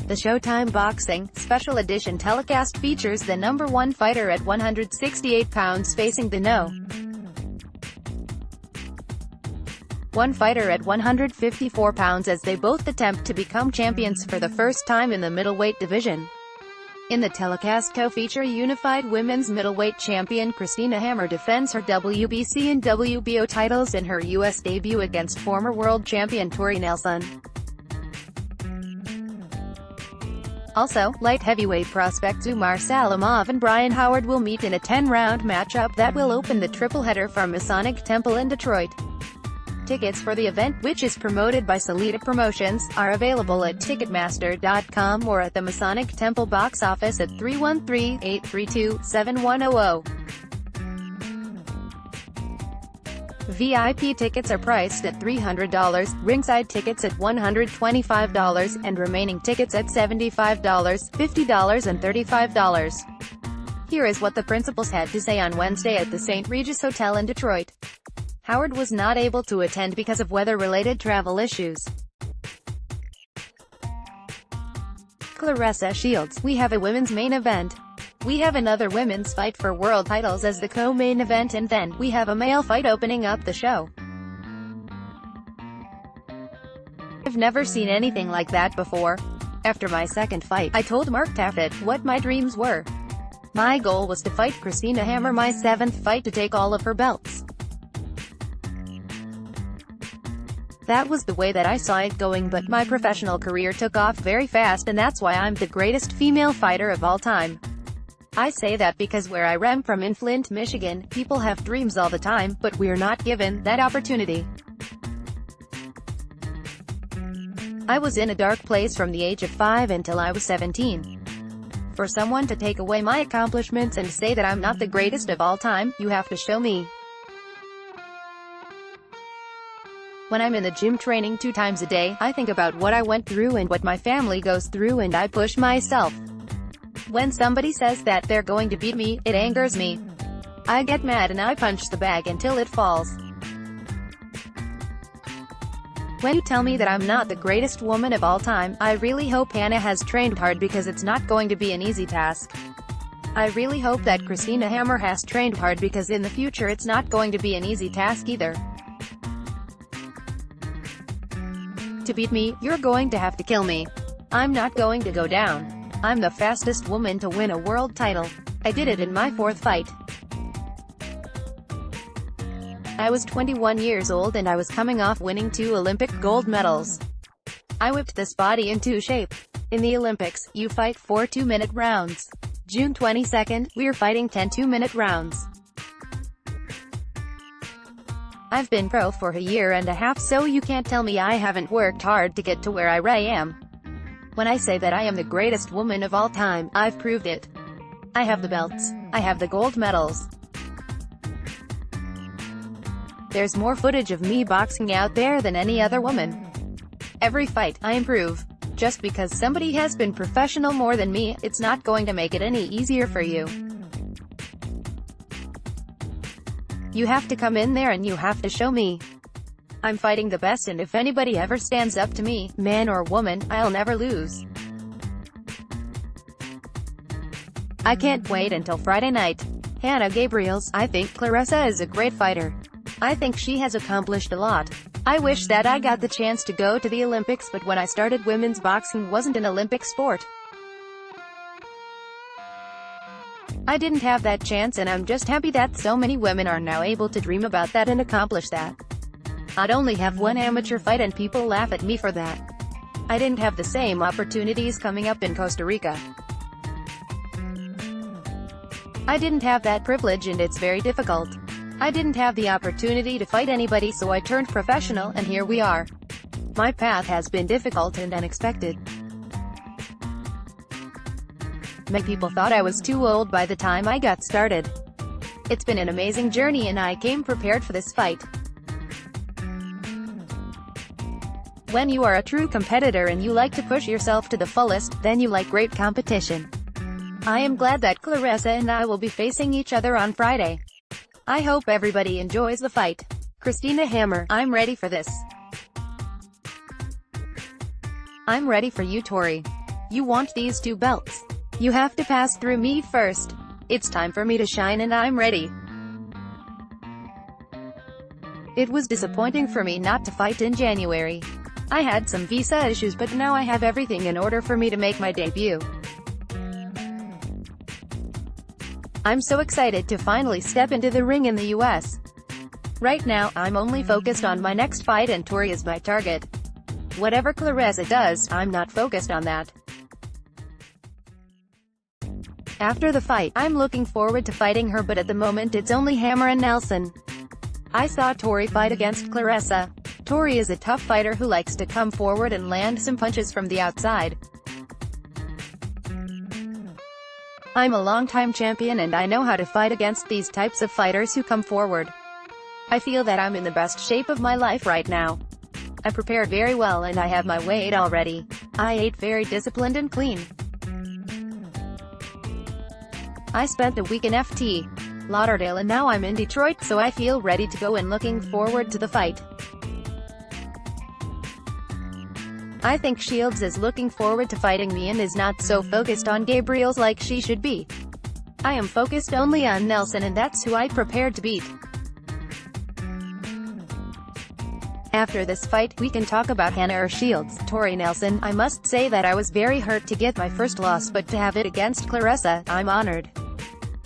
The Showtime Boxing Special Edition telecast features the number 1 fighter at 168 pounds facing the No. 1 fighter at 154 pounds as they both attempt to become champions for the first time in the middleweight division. In the telecast co-feature, unified women's middleweight champion Christina Hammer defends her WBC and WBO titles in her U.S. debut against former world champion Tori Nelson. Also, light heavyweight prospects Umar Salamov and Brian Howard will meet in a 10-round matchup that will open the triple-header from Masonic Temple in Detroit. Tickets for the event, which is promoted by Salida Promotions, are available at Ticketmaster.com or at the Masonic Temple box office at 313-832-7100. VIP tickets are priced at $300, ringside tickets at $125, and remaining tickets at $75, $50, and $35. Here is what the principals had to say on Wednesday at the St. Regis Hotel in Detroit. Howard was not able to attend because of weather-related travel issues. Claressa Shields: we have a women's main event. We have another women's fight for world titles as the co-main event, and then we have a male fight opening up the show. I've never seen anything like that before. After my second fight, I told Mark Taffet what my dreams were. My goal was to fight Christina Hammer, my 7th fight, to take all of her belts. That was the way that I saw it going, but my professional career took off very fast, and that's why I'm the greatest female fighter of all time. I say that because where I am from, in Flint, Michigan, people have dreams all the time, but we're not given that opportunity. I was in a dark place from the age of 5 until I was 17. For someone to take away my accomplishments and say that I'm not the greatest of all time, you have to show me. When I'm in the gym training 2 times a day, I think about what I went through and what my family goes through, and I push myself. When somebody says that they're going to beat me, it angers me. I get mad and I punch the bag until it falls. When you tell me that I'm not the greatest woman of all time, I really hope Hanna has trained hard, because it's not going to be an easy task. I really hope that Christina Hammer has trained hard, because in the future it's not going to be an easy task either. To beat me, you're going to have to kill me. I'm not going to go down. I'm the fastest woman to win a world title. I did it in my 4th fight. I was 21 years old and I was coming off winning 2 Olympic gold medals. I whipped this body into shape. In the Olympics, you fight 4 2-minute rounds. June 22nd, we're fighting 10 2-minute rounds. I've been pro for a year and a half, so you can't tell me I haven't worked hard to get to where I am. When I say that I am the greatest woman of all time, I've proved it. I have the belts. I have the gold medals. There's more footage of me boxing out there than any other woman. Every fight, I improve. Just because somebody has been professional more than me, it's not going to make it any easier for you. You have to come in there and you have to show me. I'm fighting the best, and if anybody ever stands up to me, man or woman, I'll never lose. I can't wait until Friday night. Hanna Gabriels: I think Claressa is a great fighter. I think she has accomplished a lot. I wish that I got the chance to go to the Olympics, but when I started, women's boxing wasn't an Olympic sport. I didn't have that chance, and I'm just happy that so many women are now able to dream about that and accomplish that. I'd only have 1 amateur fight and people laugh at me for that. I didn't have the same opportunities coming up in Costa Rica. I didn't have that privilege, and it's very difficult. I didn't have the opportunity to fight anybody, so I turned professional, and here we are. My path has been difficult and unexpected. Many people thought I was too old by the time I got started. It's been an amazing journey, and I came prepared for this fight. When you are a true competitor and you like to push yourself to the fullest, then you like great competition. I am glad that Claressa and I will be facing each other on Friday. I hope everybody enjoys the fight. Christina Hammer: I'm ready for this. I'm ready for you, Tori. You want these 2 belts. You have to pass through me first. It's time for me to shine and I'm ready. It was disappointing for me not to fight in January. I had some visa issues, but now I have everything in order for me to make my debut. I'm so excited to finally step into the ring in the US. Right now, I'm only focused on my next fight and Tori is my target. Whatever Claressa does, I'm not focused on that. After the fight, I'm looking forward to fighting her, but at the moment it's only Hammer and Nelson. I saw Tori fight against Claressa. Tori is a tough fighter who likes to come forward and land some punches from the outside. I'm a long-time champion and I know how to fight against these types of fighters who come forward. I feel that I'm in the best shape of my life right now. I prepared very well and I have my weight already. I ate very disciplined and clean. I spent a week in FT Lauderdale and now I'm in Detroit, so I feel ready to go and looking forward to the fight. I think Shields is looking forward to fighting me and is not so focused on Gabriels like she should be. I am focused only on Nelson and that's who I prepared to beat. After this fight, we can talk about Hanna or Shields. Tori Nelson, I must say that I was very hurt to get my first loss, but to have it against Claressa, I'm honored.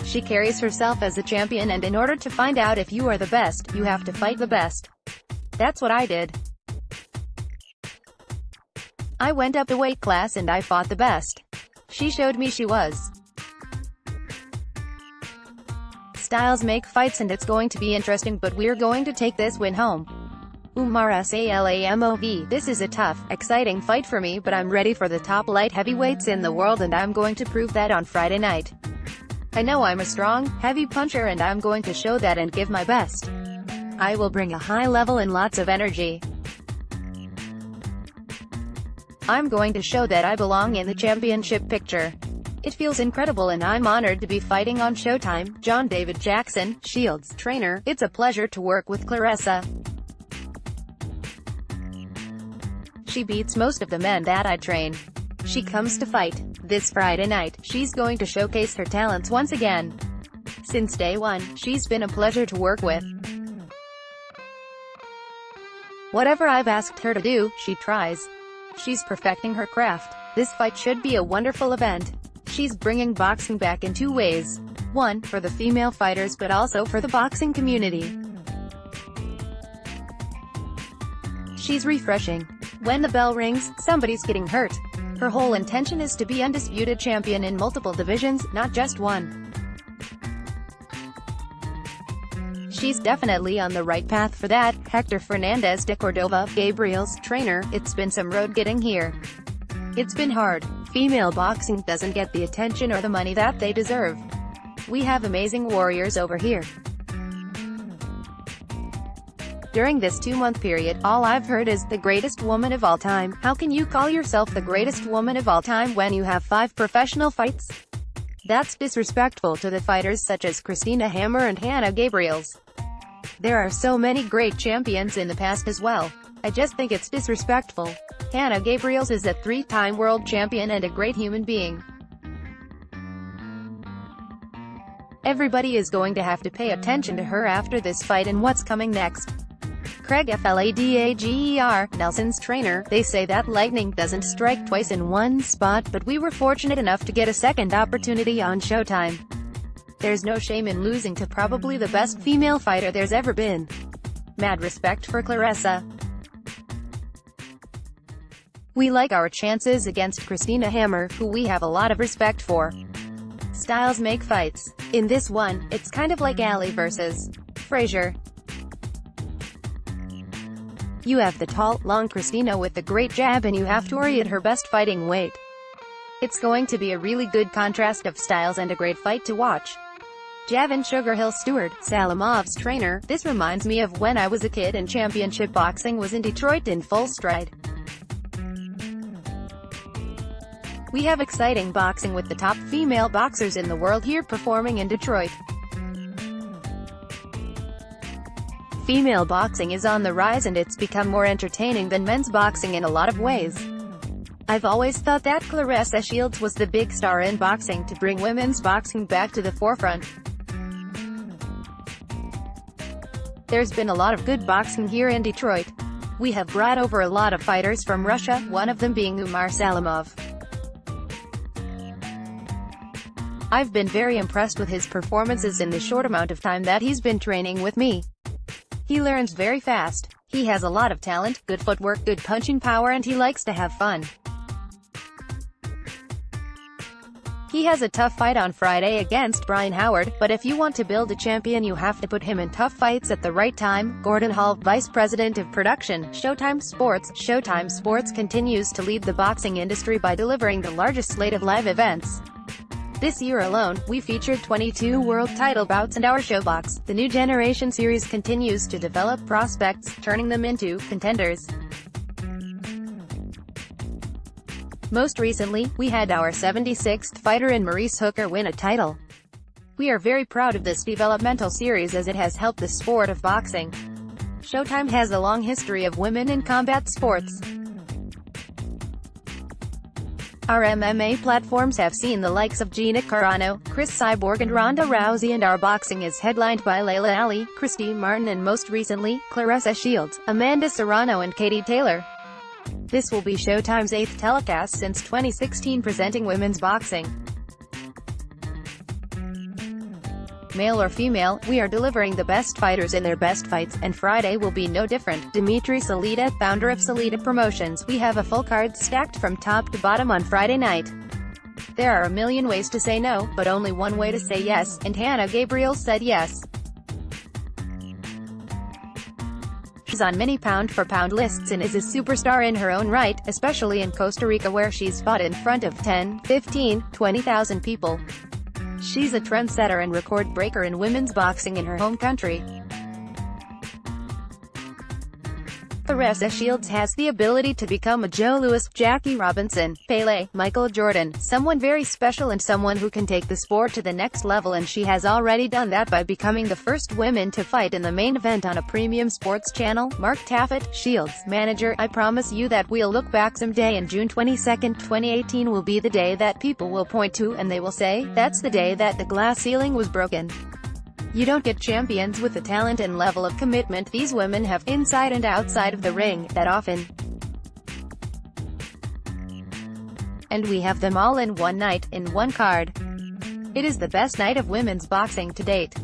She carries herself as a champion, and in order to find out if you are the best, you have to fight the best. That's what I did. I went up a weight class and I fought the best. She showed me she was. Styles make fights and it's going to be interesting, but we're going to take this win home. Umar Salamov. This is a tough, exciting fight for me, but I'm ready for the top light heavyweights in the world and I'm going to prove that on Friday night. I know I'm a strong, heavy puncher and I'm going to show that and give my best. I will bring a high level and lots of energy. I'm going to show that I belong in the championship picture. It feels incredible and I'm honored to be fighting on Showtime. John David Jackson, Shields trainer. It's a pleasure to work with Claressa. She beats most of the men that I train. She comes to fight. This Friday night, she's going to showcase her talents once again. Since day one, she's been a pleasure to work with. Whatever I've asked her to do, she tries. She's perfecting her craft. This fight should be a wonderful event. She's bringing boxing back in 2 ways. One, for the female fighters, but also for the boxing community. She's refreshing. When the bell rings, somebody's getting hurt. Her whole intention is to be undisputed champion in multiple divisions, not just one. She's definitely on the right path for that. Hector Fernandez de Cordova, Gabriels trainer. It's been some road getting here. It's been hard. Female boxing doesn't get the attention or the money that they deserve. We have amazing warriors over here. During this 2-month period, all I've heard is, the greatest woman of all time. How can you call yourself the greatest woman of all time when you have 5 professional fights? That's disrespectful to the fighters such as Christina Hammer and Hanna Gabriels. There are so many great champions in the past as well. I just think it's disrespectful. Hanna Gabriels is a 3-time world champion and a great human being. Everybody is going to have to pay attention to her after this fight and what's coming next. Craig Fladager, Nelson's trainer. They say that lightning doesn't strike twice in one spot, but we were fortunate enough to get a second opportunity on Showtime. There's no shame in losing to probably the best female fighter there's ever been. Mad respect for Claressa. We like our chances against Christina Hammer, who we have a lot of respect for. Styles make fights. In this one, it's kind of like Ali versus Frazier. You have the tall, long Christina with the great jab and you have Tori at her best fighting weight. It's going to be a really good contrast of styles and a great fight to watch. Javin Sugar Hill Stewart, Salamov's trainer. This reminds me of when I was a kid and championship boxing was in Detroit in full stride. We have exciting boxing with the top female boxers in the world here performing in Detroit. Female boxing is on the rise and it's become more entertaining than men's boxing in a lot of ways. I've always thought that Claressa Shields was the big star in boxing to bring women's boxing back to the forefront. There's been a lot of good boxing here in Detroit. We have brought over a lot of fighters from Russia, one of them being Umar Salamov. I've been very impressed with his performances in the short amount of time that he's been training with me. He learns very fast. He has a lot of talent, good footwork, good punching power, and he likes to have fun. He has a tough fight on Friday against Brian Howard, but if you want to build a champion you have to put him in tough fights at the right time. Gordon Hall, Vice President of Production, Showtime Sports. Showtime Sports continues to lead the boxing industry by delivering the largest slate of live events. This year alone, we featured 22 world title bouts, and our ShowBox, the new generation series, continues to develop prospects, turning them into contenders. Most recently, we had our 76th fighter in Maurice Hooker win a title. We are very proud of this developmental series as it has helped the sport of boxing. Showtime has a long history of women in combat sports. Our MMA platforms have seen the likes of Gina Carano, Chris Cyborg and Ronda Rousey, and our boxing is headlined by Layla Ali, Christy Martin, and most recently, Claressa Shields, Amanda Serrano and Katie Taylor. This will be Showtime's 8th telecast since 2016 presenting women's boxing. Male or female, we are delivering the best fighters in their best fights, and Friday will be no different. Dimitri Salita, founder of Salita Promotions. We have a full card stacked from top to bottom on Friday night. There are a million ways to say no, but only one way to say yes, and Hanna Gabriels said yes. She's on many pound-for-pound lists and is a superstar in her own right, especially in Costa Rica where she's fought in front of 10, 15, 20,000 people. She's a trendsetter and record breaker in women's boxing in her home country. Claressa Shields has the ability to become a Joe Louis, Jackie Robinson, Pele, Michael Jordan, someone very special and someone who can take the sport to the next level, and she has already done that by becoming the first woman to fight in the main event on a premium sports channel. Mark Taffet, Shields' manager: I promise you that we'll look back someday and June 22, 2018 will be the day that people will point to and they will say, that's the day that the glass ceiling was broken. You don't get champions with the talent and level of commitment these women have, inside and outside of the ring, that often. And we have them all in one night, in one card. It is the best night of women's boxing to date.